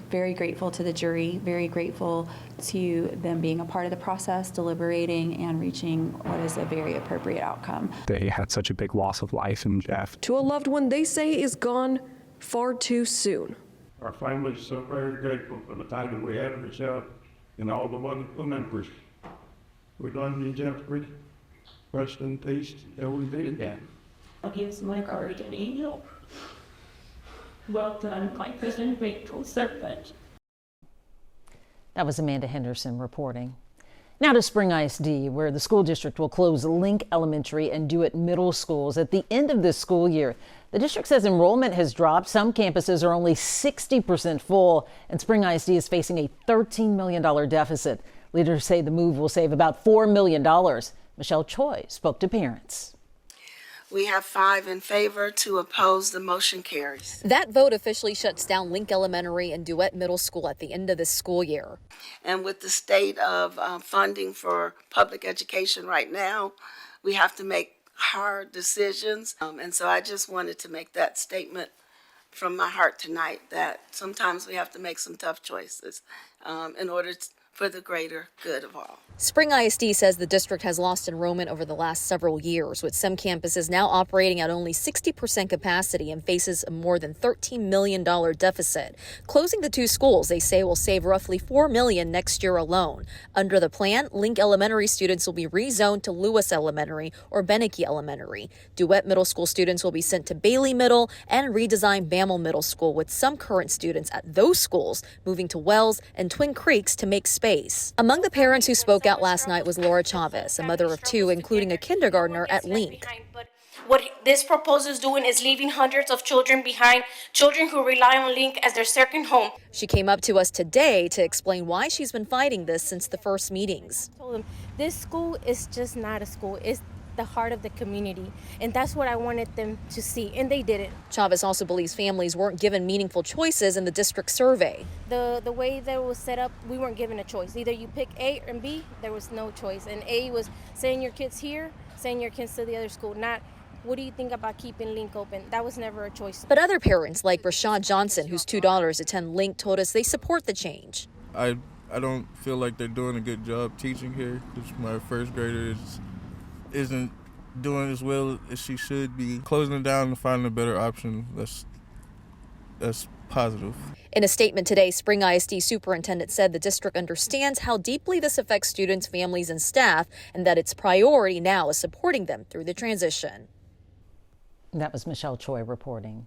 very grateful to the jury, very grateful to them being a part of the process, deliberating and reaching what is a very appropriate outcome. They had such a big loss of life in Jeff. To a loved one they say is gone far too soon. Our family is so very grateful for the time that we had with Jeff and all the wonderful members. We love you, Jeffrey. Rest in peace till we meet again. Here's my guardian angel. Well done, my prison faithful servant. That was Amanda Henderson reporting. Now to Spring ISD, where the school district will close Link Elementary and Dewitt Middle Schools at the end of this school year. The district says enrollment has dropped. Some campuses are only 60% full, and Spring ISD is facing a $13 million deficit. Leaders say the move will save about $4 million. Michelle Choi spoke to parents. We have 5 in favor. To oppose, the motion carries. That vote officially shuts down Link Elementary and Dewitt Middle School at the end of this school year. And with the state of funding for public education right now, we have to make hard decisions. And so I just wanted to make that statement from my heart tonight, that sometimes we have to make some tough choices in order for the greater good of all. Spring ISD says the district has lost enrollment over the last several years, with some campuses now operating at only 60% capacity and faces a more than $13 million deficit. Closing the 2 schools, they say, will save roughly $4 million next year alone. Under the plan, Link Elementary students will be rezoned to Lewis Elementary or Beneke Elementary. Dewitt Middle School students will be sent to Bailey Middle and redesigned Bammel Middle School, with some current students at those schools moving to Wells and Twin Creeks to make space. Among the parents who spoke out last night was Laura Chavez, a mother of 2, including a kindergartner at Link. What this proposal is doing is leaving hundreds of children behind, children who rely on Link as their second home. She came up to us today to explain why she's been fighting this since the first meetings. I told them, this school is just not a school. It's the heart of the community, and that's what I wanted them to see, and they did it. Chavez also believes families weren't given meaningful choices in the district survey. The way that it was set up, we weren't given a choice. Either you pick A or B, there was no choice. And A was sending your kids here, sending your kids to the other school, not what do you think about keeping Link open? That was never a choice. But other parents, like Rashad Johnson, whose 2 daughters attend Link, told us they support the change. I don't feel like they're doing a good job teaching here. My first grader isn't doing as well as she should be. Closing it down and finding a better option, that's positive. In a statement today, Spring ISD superintendent said the district understands how deeply this affects students, families, and staff, and that its priority now is supporting them through the transition. That was Michelle Choi reporting.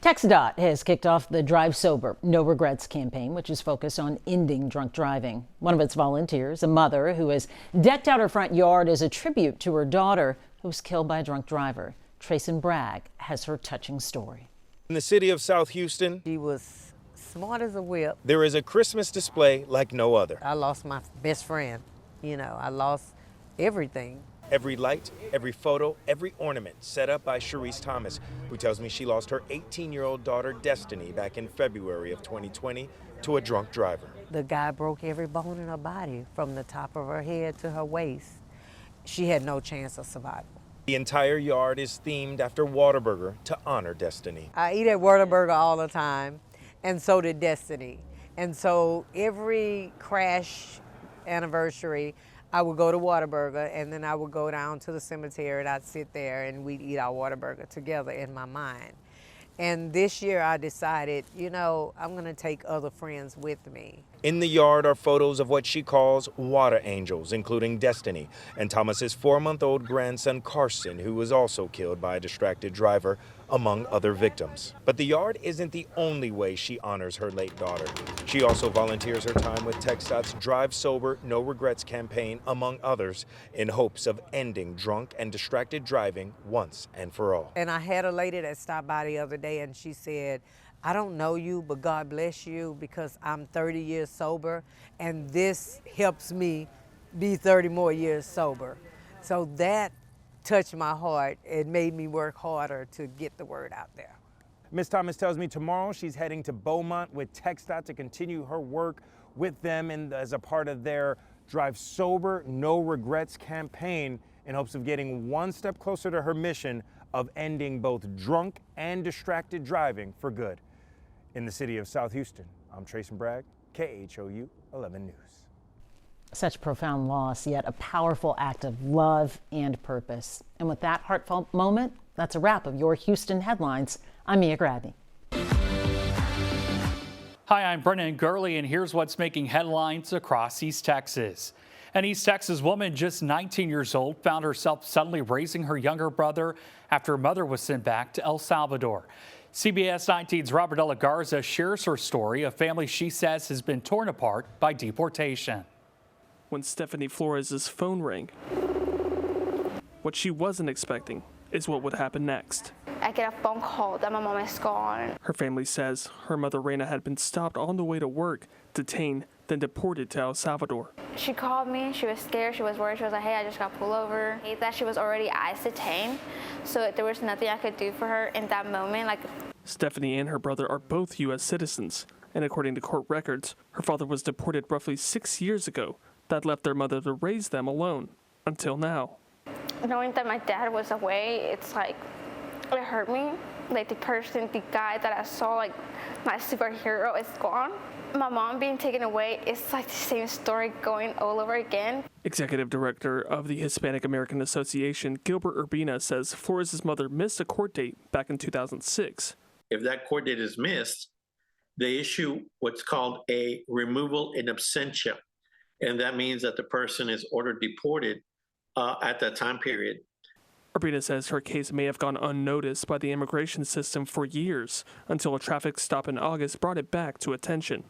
TxDOT has kicked off the Drive Sober, No Regrets campaign, which is focused on ending drunk driving. One of its volunteers, a mother who has decked out her front yard as a tribute to her daughter who was killed by a drunk driver. Trayson Bragg has her touching story. In the city of South Houston, she was smart as a whip. There is a Christmas display like no other. I lost my best friend. I lost everything. Every light, every photo, every ornament set up by Sharice Thomas, who tells me she lost her 18-year-old daughter, Destiny, back in February of 2020 to a drunk driver. The guy broke every bone in her body from the top of her head to her waist. She had no chance of survival. The entire yard is themed after Whataburger to honor Destiny. I eat at Whataburger all the time, and so did Destiny. And so every crash anniversary, I would go to Whataburger, and then I would go down to the cemetery, and I'd sit there, and we'd eat our Whataburger together in my mind. And this year I decided, I'm going to take other friends with me. In the yard are photos of what she calls water angels, including Destiny and Thomas's 4-month-old grandson, Carson, who was also killed by a distracted driver, among other victims. But the yard isn't the only way she honors her late daughter. She also volunteers her time with TxDOT's Drive Sober, No Regrets campaign, among others, in hopes of ending drunk and distracted driving once and for all. And I had a lady that stopped by the other day, and she said, I don't know you, but God bless you, because I'm 30 years sober, and this helps me be 30 more years sober. So that touched my heart. It made me work harder to get the word out there. Ms. Thomas tells me tomorrow she's heading to Beaumont with TxDOT to continue her work with them and as a part of their Drive Sober, No Regrets campaign in hopes of getting one step closer to her mission of ending both drunk and distracted driving for good. In the city of South Houston, I'm Tracy Bragg, KHOU 11 News. Such profound loss, yet a powerful act of love and purpose. And with that heartfelt moment, that's a wrap of your Houston headlines. I'm Mia Gradney. Hi, I'm Brennan Gurley, and here's what's making headlines across East Texas. An East Texas woman just 19 years old found herself suddenly raising her younger brother after her mother was sent back to El Salvador. CBS 19's Robert De La Garza shares her story, a family she says has been torn apart by deportation. When Stephanie Flores' phone rang, what she wasn't expecting is what would happen next. I get a phone call that my mom is gone. Her family says her mother, Lena, had been stopped on the way to work, detained, then deported to El Salvador. She called me. She was scared. She was worried. She was like, hey, I just got pulled over. That she was already ICE detained, so there was nothing I could do for her in that moment. Stephanie and her brother are both U.S. citizens, and according to court records, her father was deported roughly 6 years ago. That left their mother to raise them alone until now. Knowing that my dad was away, it's like, it hurt me. Like the guy that I saw, like my superhero, is gone. My mom being taken away, it's like the same story going all over again. Executive Director of the Hispanic American Association, Gilbert Urbina, says Flores' mother missed a court date back in 2006. If that court date is missed, they issue what's called a removal in absentia. And that means that the person is ordered deported at that time period. Urbina says her case may have gone unnoticed by the immigration system for years until a traffic stop in August brought it back to attention.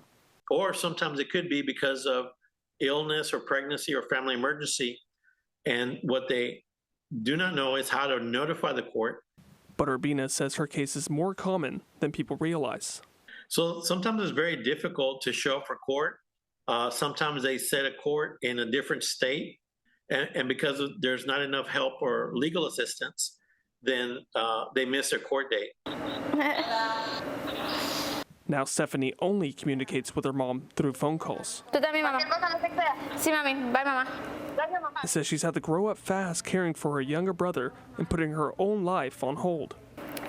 Or sometimes it could be because of illness or pregnancy or family emergency. And what they do not know is how to notify the court. But Urbina says her case is more common than people realize. So sometimes it's very difficult to show up for court. Sometimes they set a court in a different state. And because there's not enough help or legal assistance, then they miss their court date. Now Stephanie only communicates with her mom through phone calls. Tú también, mamá. Sí, mami. Bye, mamá. It says she's had to grow up fast caring for her younger brother and putting her own life on hold.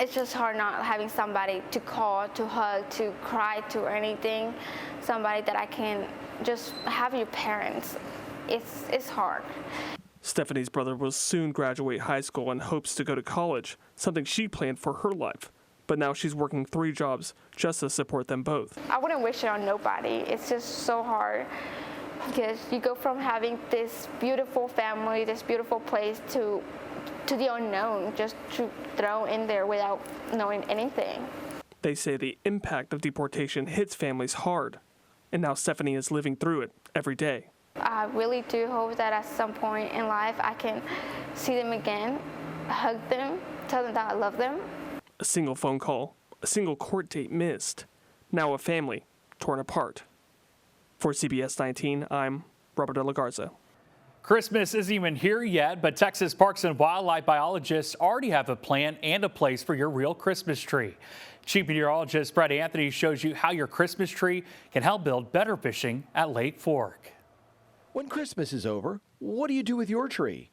It's just hard not having somebody to call, to hug, to cry to, or anything. Somebody that I can just have your parents. It's hard. Stephanie's brother will soon graduate high school and hopes to go to college, something she planned for her life. But now she's working 3 jobs just to support them both. I wouldn't wish it on nobody. It's just so hard because you go from having this beautiful family, this beautiful place to the unknown, just to throw in there without knowing anything. They say the impact of deportation hits families hard, and now Stephanie is living through it every day. I really do hope that at some point in life I can see them again, hug them, tell them that I love them. A single phone call, a single court date missed. Now a family torn apart. For CBS 19, I'm Robert De La Garza. Christmas isn't even here yet, but Texas Parks and Wildlife biologists already have a plan and a place for your real Christmas tree. Chief Meteorologist Brett Anthony shows you how your Christmas tree can help build better fishing at Lake Fork. When Christmas is over, what do you do with your tree?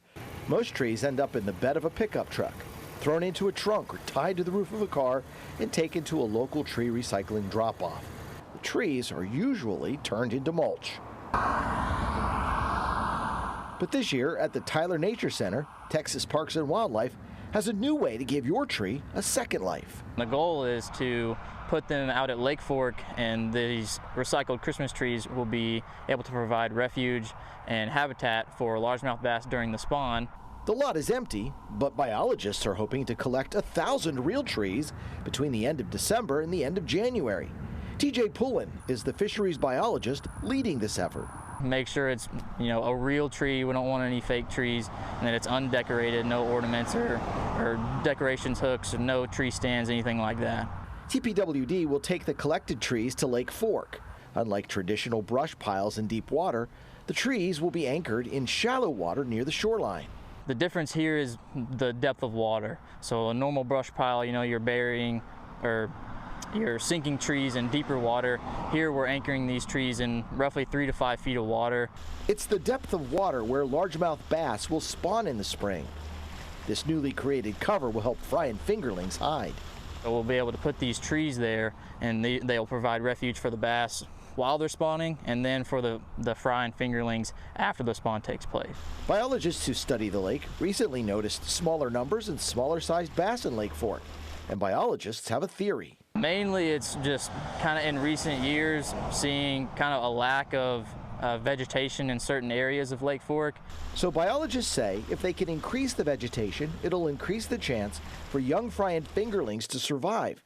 Most trees end up in the bed of a pickup truck, thrown into a trunk or tied to the roof of a car and taken to a local tree recycling drop-off. The trees are usually turned into mulch. But this year at the Tyler Nature Center, Texas Parks and Wildlife has a new way to give your tree a second life. The goal is to put them out at Lake Fork, and these recycled Christmas trees will be able to provide refuge and habitat for largemouth bass during the spawn. The lot is empty, but biologists are hoping to collect 1,000 real trees between the end of December and the end of January. TJ Pullen is the fisheries biologist leading this effort. Make sure it's, a real tree. We don't want any fake trees, and that it's undecorated, no ornaments or decorations, hooks, no tree stands, anything like that. TPWD will take the collected trees to Lake Fork. Unlike traditional brush piles in deep water, the trees will be anchored in shallow water near the shoreline. The difference here is the depth of water. So a normal brush pile, you're burying or you're sinking trees in deeper water. Here we're anchoring these trees in roughly 3 to 5 feet of water. It's the depth of water where largemouth bass will spawn in the spring. This newly created cover will help fry and fingerlings hide. So we'll be able to put these trees there, and they'll provide refuge for the bass while they're spawning, and then for the fry and fingerlings after the spawn takes place. Biologists who study the lake recently noticed smaller numbers and smaller sized bass in Lake Fork. And biologists have a theory. Mainly it's just kind of in recent years seeing kind of a lack of vegetation in certain areas of Lake Fork. So biologists say if they can increase the vegetation, it'll increase the chance for young fry and fingerlings to survive.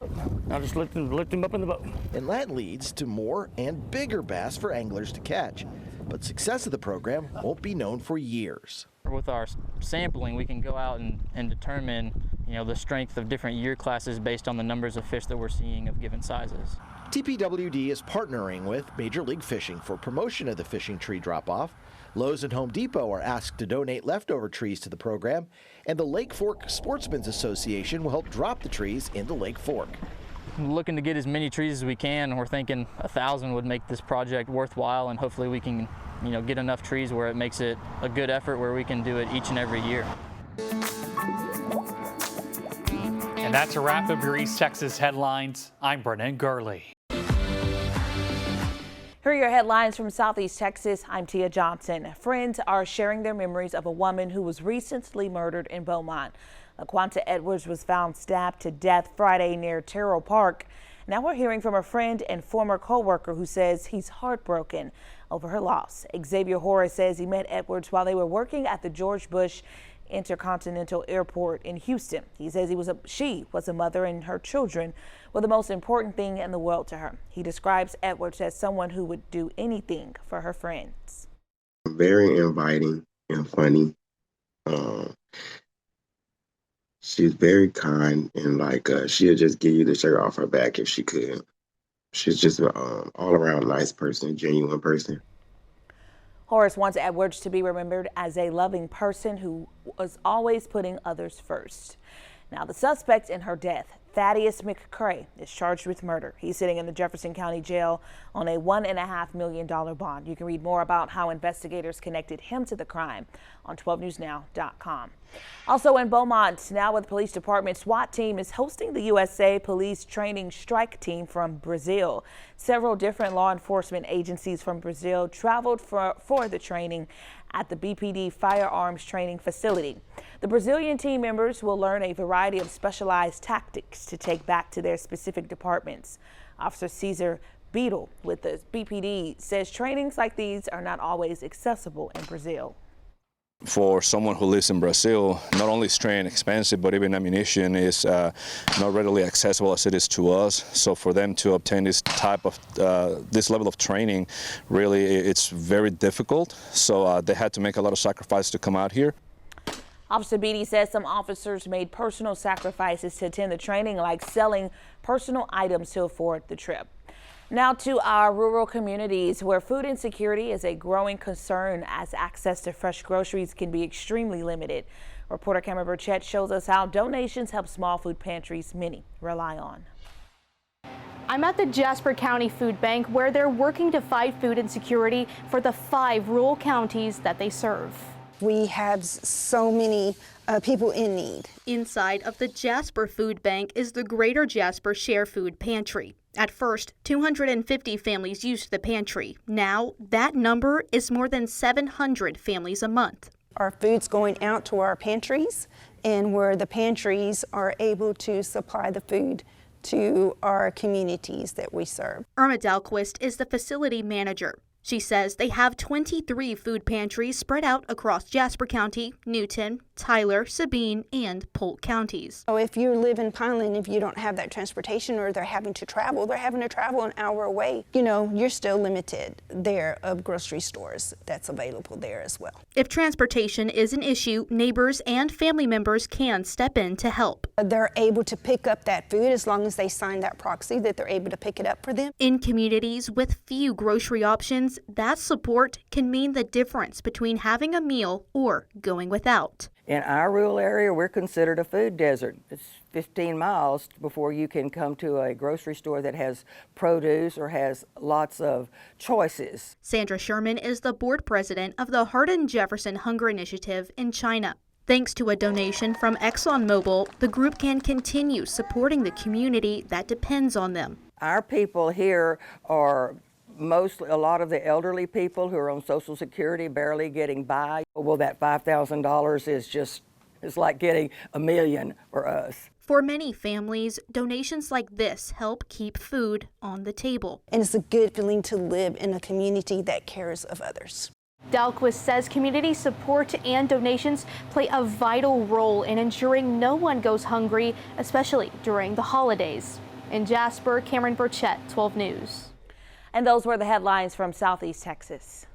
I'll just lift them up in the boat. And that leads to more and bigger bass for anglers to catch. But success of the program won't be known for years. With our sampling, we can go out and determine, the strength of different year classes based on the numbers of fish that we're seeing of given sizes. TPWD is partnering with Major League Fishing for promotion of the fishing tree drop-off. Lowe's and Home Depot are asked to donate leftover trees to the program, and the Lake Fork Sportsmen's Association will help drop the trees into Lake Fork. We're looking to get as many trees as we can. We're thinking 1,000 would make this project worthwhile, and hopefully we can get enough trees where it makes it a good effort where we can do it each and every year. And that's a wrap of your East Texas headlines. I'm Brennan Gurley. Here are your headlines from Southeast Texas. I'm Tia Johnson. Friends are sharing their memories of a woman who was recently murdered in Beaumont. LaQuanta Edwards was found stabbed to death Friday near Terrell Park. Now we're hearing from a friend and former co-worker who says he's heartbroken over her loss. Xavier Horace says he met Edwards while they were working at the George Bush Intercontinental Airport in Houston. He says she was a mother and her children were the most important thing in the world to her. He describes Edwards as someone who would do anything for her friends. Very inviting and funny. She's very kind and she'll just give you the shirt off her back if she could. She's just an all-around nice person, genuine person. Horace wants Edwards to be remembered as a loving person who was always putting others first. Now, the suspect in her death, Thaddeus McCray, is charged with murder. He's sitting in the Jefferson County Jail on a $1.5 million bond. You can read more about how investigators connected him to the crime on 12newsnow.com. Also in Beaumont, now with the police department, SWAT team is hosting the USA Police Training Strike Team from Brazil. Several different law enforcement agencies from Brazil traveled for the training at the BPD firearms training facility. The Brazilian team members will learn a variety of specialized tactics to take back to their specific departments. Officer Caesar Beadle with the BPD says trainings like these are not always accessible in Brazil. For someone who lives in Brazil, not only is training expensive, but even ammunition is not readily accessible as it is to us. So for them to obtain this level of training, really, it's very difficult. So they had to make a lot of sacrifices to come out here. Officer Beatty says some officers made personal sacrifices to attend the training, like selling personal items to afford the trip. Now to our rural communities where food insecurity is a growing concern as access to fresh groceries can be extremely limited. Reporter Cameron Burchett shows us how donations help small food pantries many rely on. I'm at the Jasper County Food Bank where they're working to fight food insecurity for the 5 rural counties that they serve. We have so many people in need. Inside of the Jasper Food Bank is the Greater Jasper Share Food Pantry. At first, 250 families used the pantry. Now, that number is more than 700 families a month. Our food's going out to our pantries, and where the pantries are able to supply the food to our communities that we serve. Irma Dahlquist is the facility manager. She says they have 23 food pantries spread out across Jasper County, Newton, Tyler, Sabine, and Polk counties. So if you live in Pineland, if you don't have that transportation or they're having to travel an hour away, you're still limited there of grocery stores that's available there as well. If transportation is an issue, neighbors and family members can step in to help. They're able to pick up that food as long as they sign that proxy that they're able to pick it up for them. In communities with few grocery options, that support can mean the difference between having a meal or going without. In our rural area, we're considered a food desert. It's 15 miles before you can come to a grocery store that has produce or has lots of choices. Sandra Sherman is the board president of the Hardin Jefferson Hunger Initiative in China. Thanks to a donation from ExxonMobil, the group can continue supporting the community that depends on them. Our people here are mostly a lot of the elderly people who are on Social Security, barely getting by. Well, that $5,000 is like getting $1 million for us. For many families, donations like this help keep food on the table. And it's a good feeling to live in a community that cares of others. Dahlquist says community support and donations play a vital role in ensuring no one goes hungry, especially during the holidays. In Jasper, Cameron Burchett, 12 News. And those were the headlines from Southeast Texas.